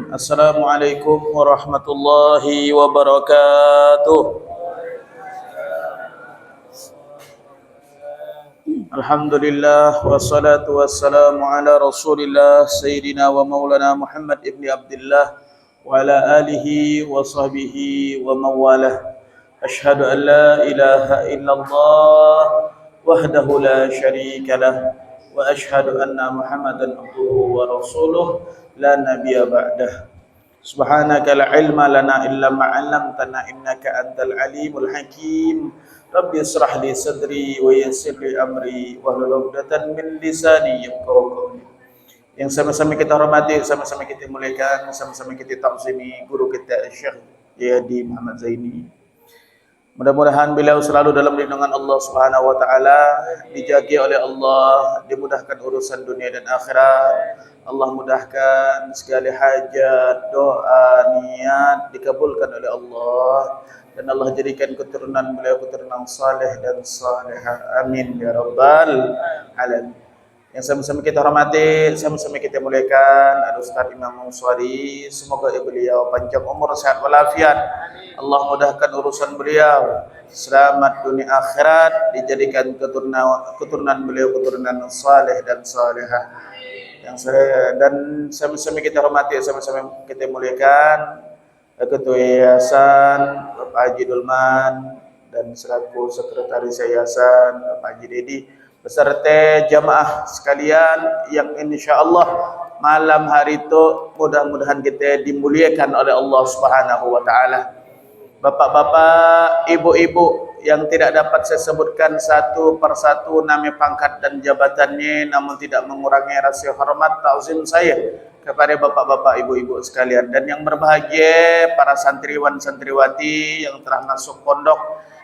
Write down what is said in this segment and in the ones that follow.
Assalamualaikum warahmatullahi wabarakatuh. Alhamdulillah wassalatu wassalamu ala Rasulillah Sayyidina wa Maulana Muhammad ibn Abdullah wa ala alihi wa sahbihi wa mawalah. Ashhadu an la ilaha illallah wahdahu la syarika lah wa ashhadu anna Muhammadan abduhu wa rasuluh la nabiyya ba'dah. Subhanaka la ilma lana illa ma 'allamtana innaka antal alimul hakim. Rabbi israh li sadri wa yassir li amri wahlul 'uqdatam min lisani yafqahu qawli. Yang sama-sama kita hormati, sama-sama kita muliakan, sama-sama kita ta'zimi guru kita Syekh Yadi Muhammad Zaini. Mudah-mudahan beliau selalu dalam lindungan Allah Subhanahu wa taala, dijaga oleh Allah, dimudahkan urusan dunia dan akhirat. Allah mudahkan segala hajat, doa, niat dikabulkan oleh Allah, dan Allah jadikan keturunan beliau keturunan saleh dan salihah. Amin ya rabbal alamin. Yang sama-sama kita hormati, sama-sama kita muliakan Al-Ustaz Imam Muswari. Semoga beliau panjang umur, sehat walafiat. Allah mudahkan urusan beliau, selamat dunia akhirat, dijadikan keturunan beliau keturunan saleh dan salihah. Dan sama-sama kita hormati, sama-sama kita muliakan Ketua Yayasan Bapak Haji Dulman dan selaku Sekretaris Yayasan Bapak Haji Dedi, beserta jamaah sekalian yang insyaallah malam hari itu mudah-mudahan kita dimuliakan oleh Allah Subhanahu wa taala. Bapak-bapak, ibu-ibu yang tidak dapat saya sebutkan satu persatu nama, pangkat dan jabatannya, namun tidak mengurangi rasa hormat ta'zim saya kepada bapak-bapak, ibu-ibu sekalian, dan yang berbahagia para santriwan santriwati yang telah masuk pondok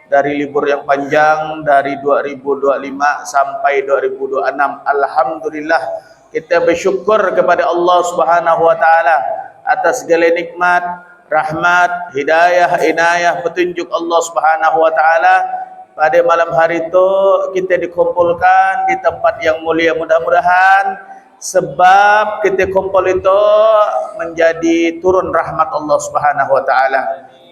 dari libur yang panjang dari 2025 sampai 2026. Alhamdulillah, kita bersyukur kepada Allah Subhanahu wa taala atas segala nikmat, rahmat, hidayah, inayah, petunjuk Allah Subhanahu wa taala. Pada malam hari itu kita dikumpulkan di tempat yang mulia. Mudah-mudahan sebab kita kumpul itu menjadi turun rahmat Allah Subhanahu wa taala,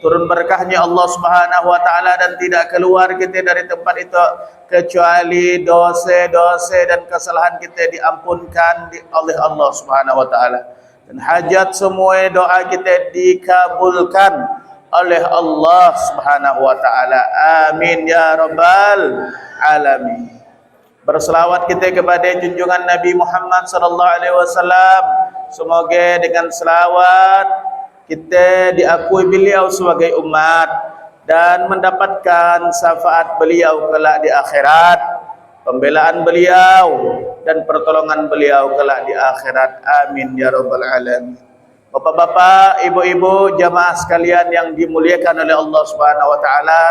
turun berkahnya Allah Subhanahu wa taala, dan tidak keluar kita dari tempat itu kecuali dosa-dosa dan kesalahan kita diampunkan oleh Allah Subhanahu wa taala, dan hajat semua doa kita dikabulkan oleh Allah Subhanahu wa taala. Amin ya rabbal alamin. Berselawat kita kepada junjungan Nabi Muhammad sallallahu alaihi wasallam. Semoga dengan selawat kita diakui beliau sebagai umat dan mendapatkan syafaat beliau kelak di akhirat, pembelaan beliau dan pertolongan beliau kelak di akhirat. Amin ya rabbal alamin. Bapak-bapak, ibu-ibu, jamaah sekalian yang dimuliakan oleh Allah Subhanahu wa taala,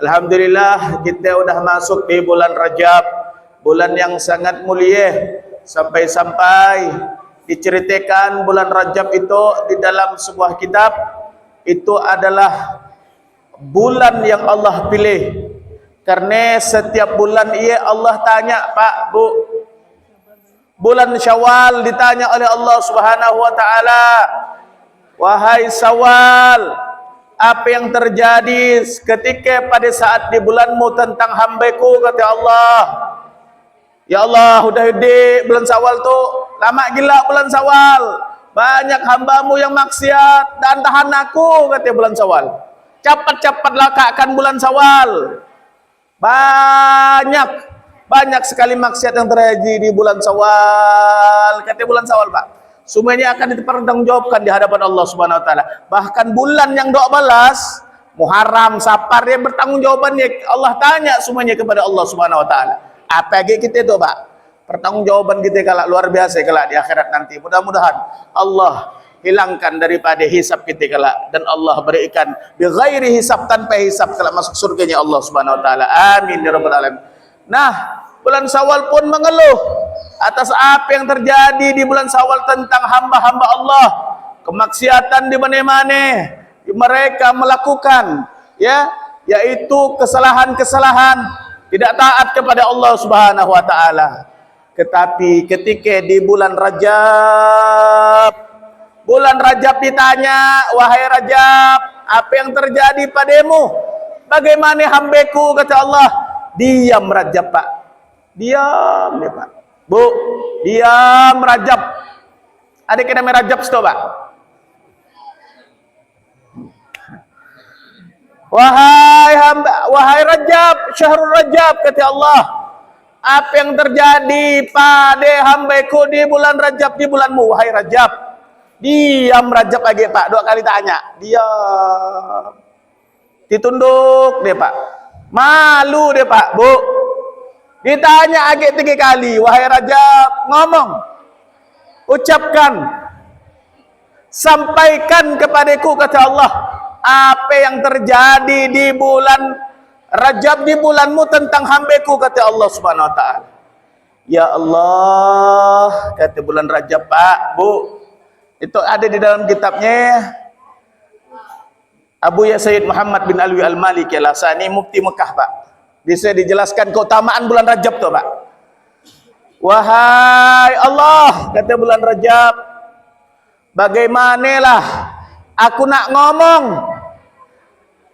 alhamdulillah kita sudah masuk di bulan Rajab, bulan yang sangat mulia. Sampai-sampai diceritakan bulan Rajab itu di dalam sebuah kitab, itu adalah bulan yang Allah pilih. Karena setiap bulan ia Allah tanya, Pak, Bu, bulan Syawal ditanya oleh Allah Subhanahu wa taala, wahai Syawal, apa yang terjadi ketika pada saat di bulanmu tentang hambaku, kata Allah. Ya Allah, udah gede bulan Syawal tu, lama gila bulan Syawal, banyak hambamu yang maksiat dan tahan aku, kata bulan Syawal. Cepat-cepat lakakan bulan Syawal. Banyak sekali maksiat yang terjadi di bulan Syawal, kata bulan Syawal, Pak. Semuanya akan dipertanggungjawabkan di hadapan Allah Subhanahu wa taala. Bahkan bulan yang 12, Muharram, Safar, dia bertanggungjawabannya. Allah tanya semuanya kepada Allah Subhanahu wa taala. Apa lagi kita itu, Pak? Pertanggungjawaban kita kelak luar biasa kelak di akhirat nanti. Mudah-mudahan Allah hilangkan daripada hisab kita kelak, dan Allah berikan bi ghairi hisab, tanpa hisab kelak masuk surganya Allah Subhanahu wa taala. Amin ya rabbal alamin. Nah, bulan Syawal pun mengeluh atas apa yang terjadi di bulan Syawal tentang hamba-hamba Allah, kemaksiatan di mana-mana mereka melakukan, yaitu kesalahan-kesalahan, tidak taat kepada Allah Subhanahu wa taala. Tetapi ketika di bulan Rajab, Bulan Rajab ditanya, wahai Rajab, apa yang terjadi padamu? Bagaimana hambaku? Kata Allah, diam Rajab Pak. Diam deh Pak. Bu, diam Rajab. Ada yang namanya Rajab stop Pak. Wahai Rajab, Syahrul Rajab, kata Allah, apa yang terjadi pada hambaku di bulan Rajab, di bulanmu, wahai Rajab? Diam Rajab lagi Pak, 2 kali tanya. Diam. Ditunduk deh Pak. Malu deh Pak, Bu. Ditanya lagi 3 kali, wahai Rajab, ngomong. Ucapkan. Sampaikan kepadaku, kata Allah, apa yang terjadi di bulan Rajab, di bulanmu tentang hambaku, kata Allah Subhanahu wa taala. Ya Allah, kata bulan Rajab Pak, Bu. Itu ada di dalam kitabnya Abu Ya Sayyid Muhammad bin Alwi Al-Maliki Al-Asani, Mufti Mekah Pak. Bisa dijelaskan keutamaan bulan Rajab tuh Pak. Wahai Allah, kata bulan Rajab, bagaimanalah aku nak ngomong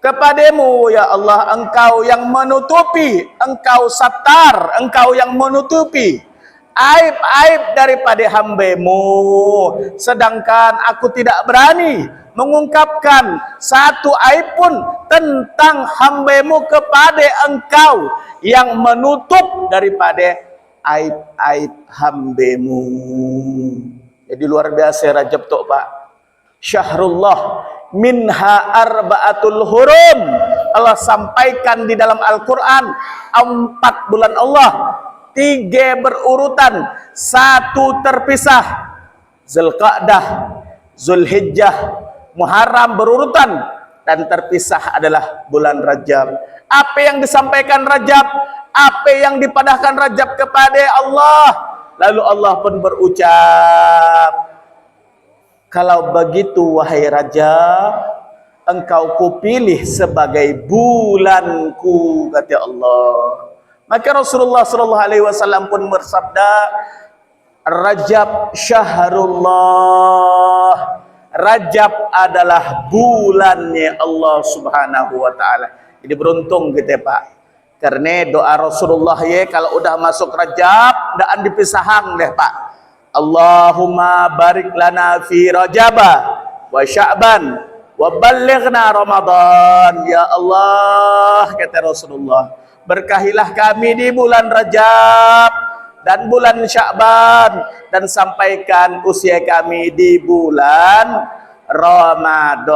kepadamu, ya Allah, engkau yang menutupi, engkau satar, engkau yang menutupi aib-aib daripada hamba-Mu, sedangkan aku tidak berani mengungkapkan satu aib pun tentang hamba-Mu kepada engkau yang menutup daripada aib-aib hamba-Mu. Jadi luar biasa Rajab tuh Pak. Syahrullah minha arba'atul hurum. Allah sampaikan di dalam Al-Quran 4 bulan Allah, 3 berurutan, 1 terpisah. Zulqa'dah, Zulhijjah, Muharram berurutan, dan terpisah adalah bulan Rajab. Apa yang disampaikan Rajab, apa yang dipadahkan Rajab kepada Allah, lalu Allah pun berucap, kalau begitu wahai Rajab, engkau kupilih sebagai bulanku, kata Allah. Maka Rasulullah SAW pun bersabda, Rajab syahrullah. Rajab adalah bulannya Allah Subhanahu wa taala. Jadi beruntung kita Pak. Karena doa Rasulullah ya, kalau udah masuk Rajab, daan dipisahan deh Pak. Allahumma barik lana fi Rajaba wa Sya'ban wa ballighna Ramadan. Ya Allah, kata Rasulullah, berkahilah kami di bulan Rajab dan bulan Sya'ban, dan sampaikan usia kami di bulan Ramadan.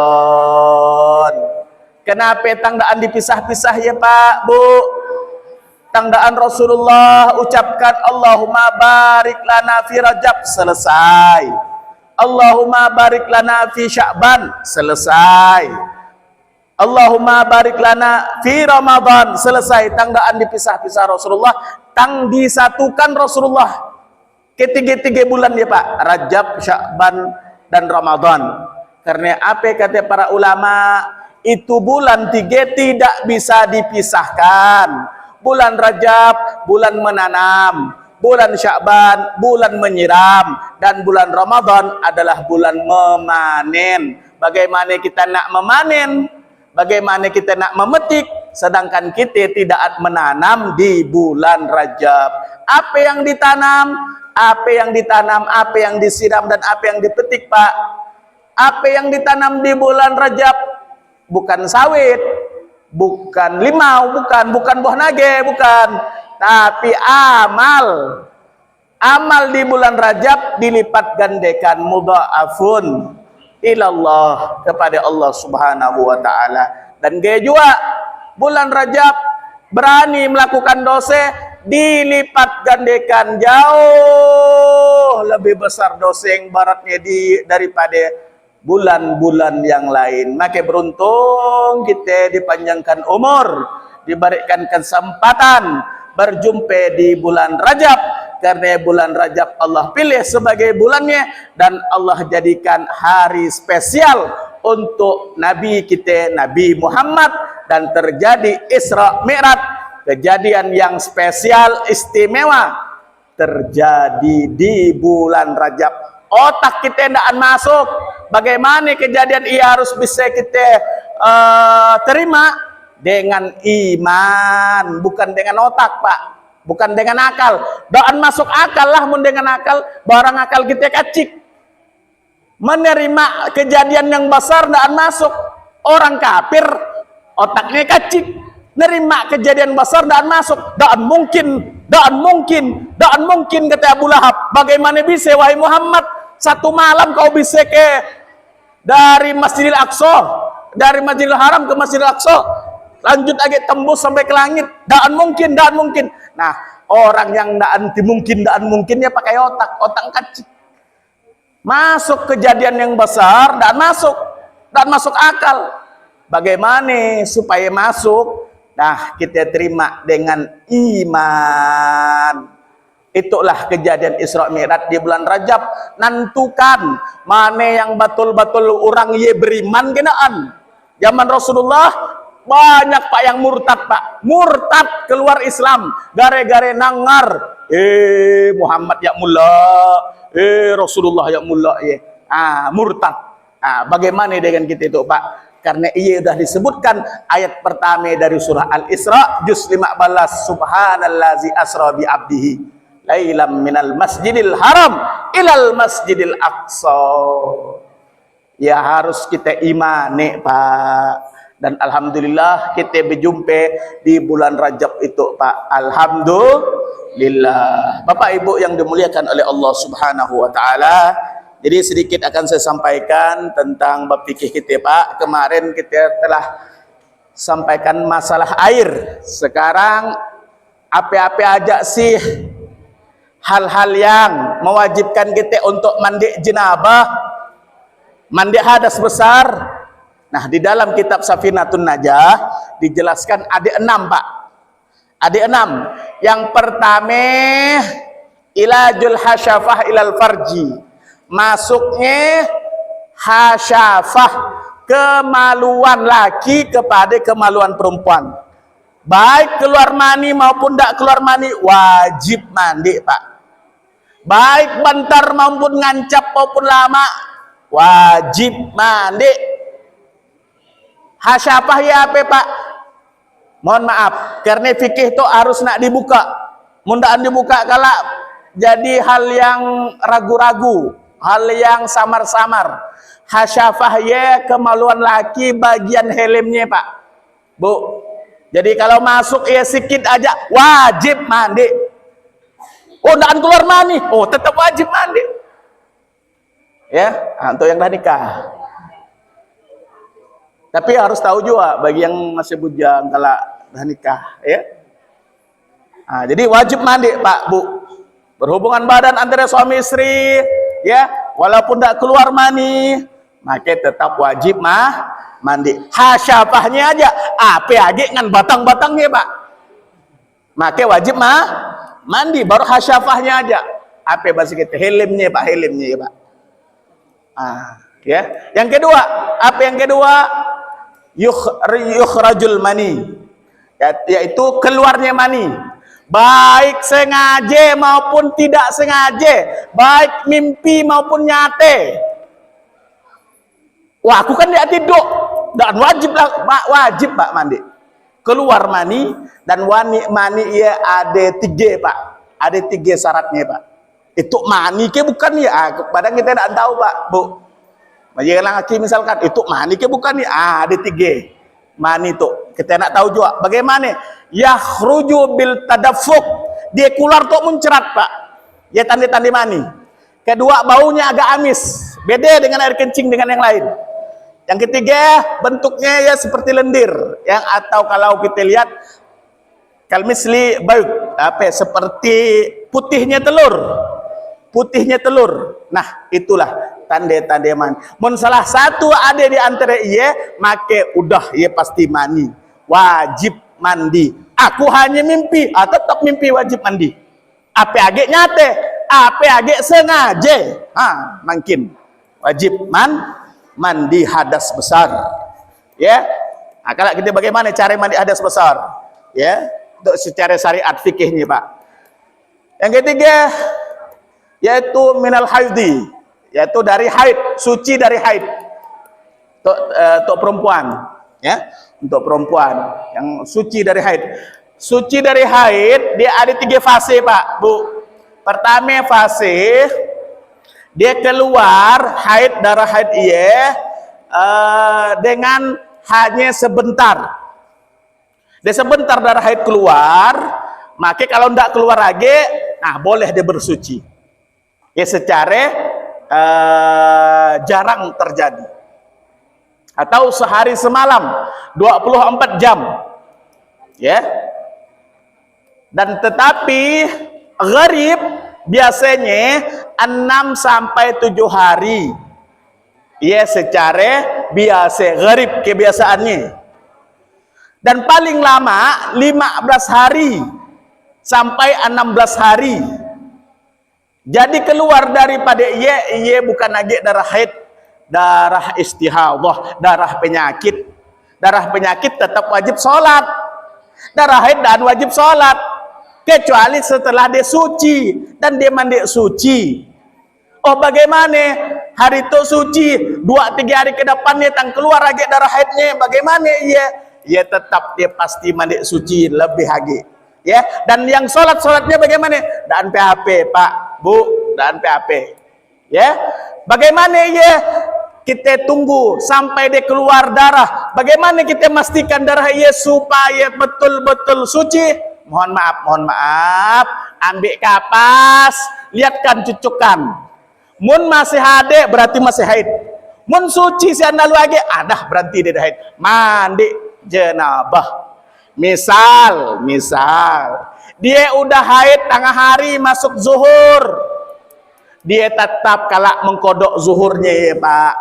Kenapa tangdaan dipisah-pisah ya Pak, Bu? Tangdaan Rasulullah ucapkan Allahumma barik lana fi Rajab, selesai. Allahumma barik lana fi Sya'ban, selesai. Allahumma barik lana fi Ramadan, selesai. Tangdaan dipisah-pisah Rasulullah, tang disatukan Rasulullah ketiga-tiga bulan ya Pak, Rajab, Sya'ban, dan Ramadan. Karena apa kata para ulama, itu bulan 3 tidak bisa dipisahkan. Bulan Rajab, bulan menanam. Bulan Sya'ban, bulan menyiram. Dan bulan Ramadan adalah bulan memanen. Bagaimana kita nak memanen? Bagaimana kita nak memetik? Sedangkan kita tidak menanam di bulan Rajab. Apa yang ditanam? Apa yang ditanam? Apa yang disiram? Dan apa yang dipetik Pak? Apa yang ditanam di bulan Rajab? Bukan sawit, bukan limau, bukan buah nage, bukan, tapi amal. Amal di bulan Rajab dilipat gandakan, mudha'afun ilallah, kepada Allah Subhanahu wa taala. Dan gaya juga bulan Rajab berani melakukan dosa, dilipat gandakan jauh lebih besar dosa yang baratnya daripada bulan-bulan yang lain. Maka beruntung kita dipanjangkan umur, diberikan kesempatan berjumpa di bulan Rajab, karena bulan Rajab Allah pilih sebagai bulannya, dan Allah jadikan hari spesial untuk Nabi kita, Nabi Muhammad, dan terjadi Isra Mi'raj, kejadian yang spesial istimewa terjadi di bulan Rajab. Otak kita tidak masuk, Bagaimana kejadian ia harus bisa kita terima? Dengan iman, bukan dengan otak, Pak. Bukan dengan akal. Doan masuk akal lah, mun dengan akal, barang akal kita kacik. Menerima kejadian yang besar doan masuk. Orang kafir otaknya kacik. Nerima kejadian besar doan masuk. Doan mungkin kata Abu Lahab. Bagaimana bisa wahai Muhammad, satu malam kau bisa ke dari Masjidil Aqsa, dari Masjidil Haram ke Masjidil Aqsa, lanjut lagi tembus sampai ke langit. Daan mungkin. Nah, orang yang daan mungkinnya pakai otak kacik. Masuk kejadian yang besar, daan masuk akal. Bagaimana supaya masuk? Nah, kita terima dengan iman. Itulah kejadian Isra Mi'raj di bulan Rajab. Nantukan mana yang betul-betul orang ye beriman kenaan. Zaman Rasulullah banyak Pak yang murtad, Pak. Murtad keluar Islam gara-gara nangar Muhammad ya mullah, Rasulullah ya mullah ye. Murtad. Bagaimana dengan kita itu, Pak? Karena ia sudah disebutkan ayat pertama dari surah Al-Isra juz 15, subhanallazi asra bi abdihi lailam minal masjidil haram ilal masjidil aqsa. Ya harus kita imani, Pak. Dan alhamdulillah kita berjumpa di bulan Rajab itu, Pak. Alhamdulillah. Bapak Ibu yang dimuliakan oleh Allah Subhanahu wa taala, jadi sedikit akan saya sampaikan tentang bab fikih kita, Pak. Kemarin kita telah sampaikan masalah air. Sekarang apa-apa aja sih hal-hal yang mewajibkan kita untuk mandi janabah, mandi hadas besar. Nah, di dalam kitab Safinatun Najah dijelaskan ada 6, Pak. Ada 6. Yang pertama, ilajul hasyafah ilal farji. Masuknya hasyafah, kemaluan laki kepada kemaluan perempuan. Baik keluar mani maupun tidak keluar mani, wajib mandi, Pak. Baik bentar maupun ngancap maupun lama, wajib mandi. Hasyafah ya apa, Pak? Mohon maaf, karena fikih itu harus nak dibuka. Mundaan dibuka kala jadi hal yang ragu-ragu, hal yang samar-samar. Hasyafah ya kemaluan laki bagian helmnya, Pak. Bu. Jadi kalau masuk ya sedikit aja wajib mandi. Oh, ndak keluar mani. Oh, tetap wajib mandi. Ya, untuk yang dah nikah. Tapi harus tahu juga bagi yang masih bujang kalau dah nikah, ya. Jadi wajib mandi, Pak, Bu. Berhubungan badan antara suami istri, ya, walaupun tidak keluar mani, maka tetap wajib mandi. Hasyafahnya aja, apa aja dengan batang-batangnya, Pak. Maka wajib mandi, baru hasyafahnya aja. Apa bahasa kita? Helmnya, Pak, helmnya, ya, Pak. Ya. Yang kedua, apa yang kedua? Yukhrajul mani, yaitu keluarnya mani, baik sengaja maupun tidak sengaja, baik mimpi maupun nyate. Wah, aku kan tidak tidur, dan wajib Pak mandi. Keluar mani, dan mani ya ada 3, Pak. Ada 3 syaratnya, Pak. Itu mani ke bukan ya? Padahal kita tidak tahu, Pak, Bu. Jangan lagi misalkan itu mani ke bukan nih, ada 3 mani itu kita nak tahu juga bagaimana. Yakhruju bil tadaffuk, dia keluar tuh mencerat, Pak, ya tanda-tanda mani. Kedua, baunya agak amis, beda dengan air kencing dengan yang lain. Yang ketiga, bentuknya ya seperti lendir, yang atau kalau kita lihat kalmisli baik apa seperti putihnya telur. Nah, itulah tanda-tanda mani. Mun salah satu ada di antara iya, maka udah iya pasti mani. Wajib mandi. Aku hanya mimpi, tetap mimpi wajib mandi. Apa agak nyate, apa agak sengaja, mungkin wajib mandi hadas besar. Ya. Nah, kalau kita bagaimana cara mandi hadas besar? Ya, untuk secara syariat fikihnya, Pak. Yang ketiga, yaitu minal haidi, yaitu dari haid, suci dari haid. Untuk perempuan, ya, untuk perempuan yang suci dari haid. Suci dari haid dia ada 3 fase, Pak, Bu. Pertama fase dia keluar haid, darah haid dengan hanya sebentar. Dia sebentar darah haid keluar, maka kalau tidak keluar lagi, nah boleh dia bersuci. Ya secara jarang terjadi. Atau sehari semalam, 24 jam. Ya. Dan tetapi gharib biasanya 6 sampai 7 hari. Ya secara biasa, gharib kebiasaannya. Dan paling lama 15 hari sampai 16 hari. Jadi keluar daripada ia bukan lagi darah haid, darah istihadah, darah penyakit. Darah penyakit tetap wajib sholat. Darah haid dan wajib sholat, kecuali setelah dia suci dan dia mandi suci. Oh bagaimana hari itu suci 2-3 hari ke depannya tang keluar lagi darah haidnya, bagaimana ia tetap dia pasti mandi suci lebih lagi, ya. Dan yang sholatnya bagaimana? Dan PHP, Pak, Bu, dan PHP, ya. Bagaimana kita tunggu sampai dia keluar darah? Bagaimana kita memastikan darah supaya betul-betul suci? Mohon maaf, ambil kapas, lihatkan cucukan. Mun masih ada berarti masih haid. Mun suci si anda lagi ada berarti dia haid. Mandi jenabah. Misal dia udah haid tengah hari masuk zuhur, dia tetap kalak mengkodok zuhurnya, ya Pak.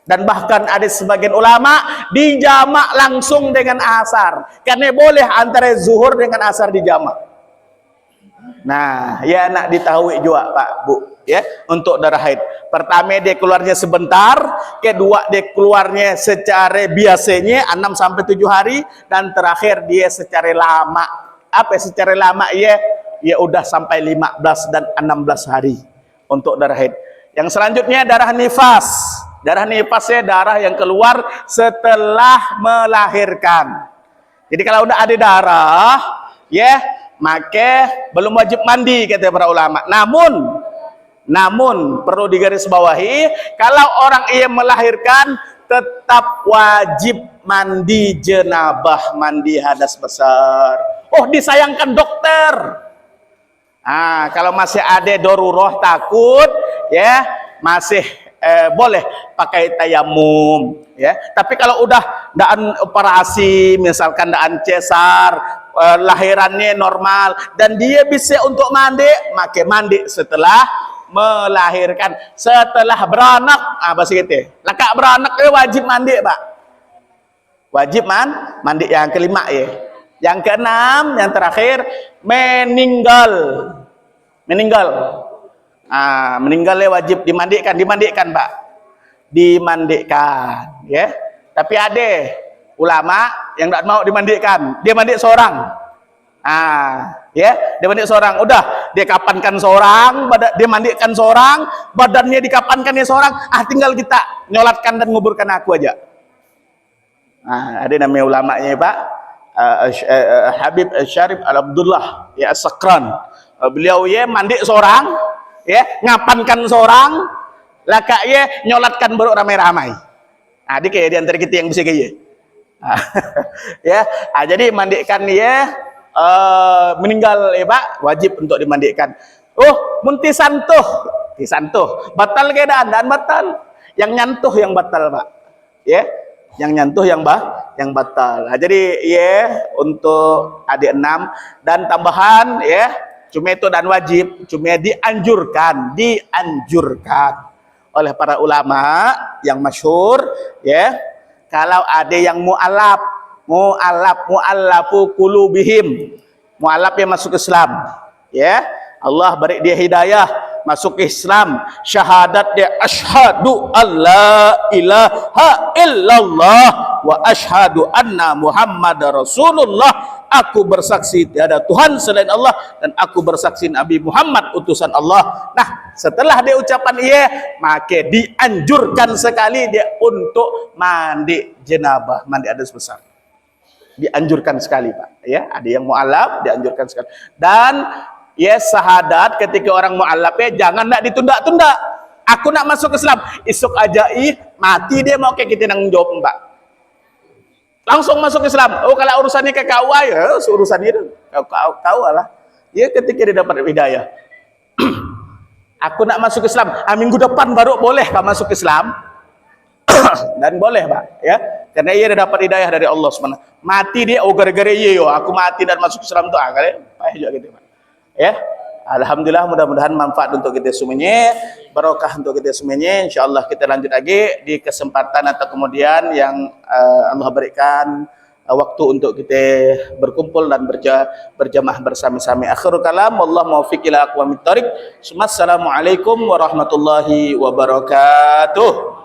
Dan bahkan ada sebagian ulama dijamak langsung dengan asar, karena boleh antara zuhur dengan asar dijamak. Nah, ya nak ditahui juga, Pak, Bu, ya, untuk darah haid. Pertama dia keluarnya sebentar, kedua dia keluarnya secara biasanya 6 sampai 7 hari, dan terakhir dia secara lama. Apa secara lama? Ya udah sampai 15 dan 16 hari untuk darah haid. Yang selanjutnya darah nifas. Darah nifasnya darah yang keluar setelah melahirkan. Jadi kalau udah ada darah, ya, maka belum wajib mandi kata para ulama. Namun perlu digarisbawahi, kalau orang ia melahirkan tetap wajib mandi jenabah, mandi hadas besar. Oh, disayangkan dokter. Kalau masih ada darurat takut, ya, masih boleh pakai tayamum, ya. Tapi kalau udah daan operasi, misalkan daan cesar, lahirannya normal dan dia bisa untuk mandi, maka mandi setelah melahirkan, setelah beranak. Bahasa gitu. Lakak beranak wajib mandi, Pak. Wajib mandi. Yang kelima, ya. Yang keenam, yang terakhir, meninggal. Meninggalnya wajib dimandikan, Pak. Dimandikan, ya. Tapi ada ulama yang tidak mau dimandikan, dia mandi seorang. Ya, dia mandi seorang. Udah, dia kapankan seorang, dia mandikan seorang, badannya dikapankannya seorang. Tinggal kita nyolatkan dan nguburkan aku aja. Ada namanya ulamanya, Pak. Habib Syarif Al-Abdullah, ya, As-Sakran. Beliau mandi seorang, ya, ngapankan seorang, laka nyolatkan baru ramai-ramai. Dia kayak di antara kita yang bisa kayak ya. Jadi mandikan meninggal, ya Pak, wajib untuk dimandikan. Munti santuh batal keadaan dan batal. Yang nyantuh yang batal, Pak, ya. Yang nyantuh yang batal. Jadi untuk adik 6 dan tambahan, ya, cuma itu dan wajib, cuma dianjurkan oleh para ulama yang masyhur, ya, kalau ada yang mu'allafu qulubihim, mu'allaf yang masuk Islam, ya, Allah beri dia hidayah masuk Islam, syahadat dia asyhadu alla ilaha illallah wa asyhadu anna Muhammadar Rasulullah, aku bersaksi tiada Tuhan selain Allah, dan aku bersaksi Nabi Muhammad utusan Allah. Nah, setelah dia ucapan iya, maka dianjurkan sekali dia untuk mandi jenabah, mandi hadas besar. Dianjurkan sekali, Pak. Ya, ada yang mu'alaf dianjurkan sekali. Dan ya, syahadat ketika orang mu'alaf ya jangan nak ditunda-tunda. Aku nak masuk Islam, esok aja mati dia mau kayak kita nang jawab, Mbak. Langsung masuk Islam. Oh, kalau urusannya ke KUA ya, urusan itu. Kau lah. Ya, ketika dia dapat hidayah. Aku nak masuk Islam. Minggu depan baru boleh kau masuk Islam. Dan boleh, Pak, ya. Karena ia dah dapat hidayah dari Allah SWT. Mati dia, oh gara-gara iya yo, aku mati dan masuk Islam tuh, kalian payah juga gitu, Pak. Ya. Alhamdulillah, mudah-mudahan manfaat untuk kita semuanya, barokah untuk kita semuanya. Insyaallah kita lanjut lagi di kesempatan atau kemudian yang Allah berikan waktu untuk kita berkumpul dan berjamaah bersama-sama. Akhirul kalam, wallahu muwaffiq ila aqwamit thoriq. Assalamualaikum warahmatullahi wabarakatuh.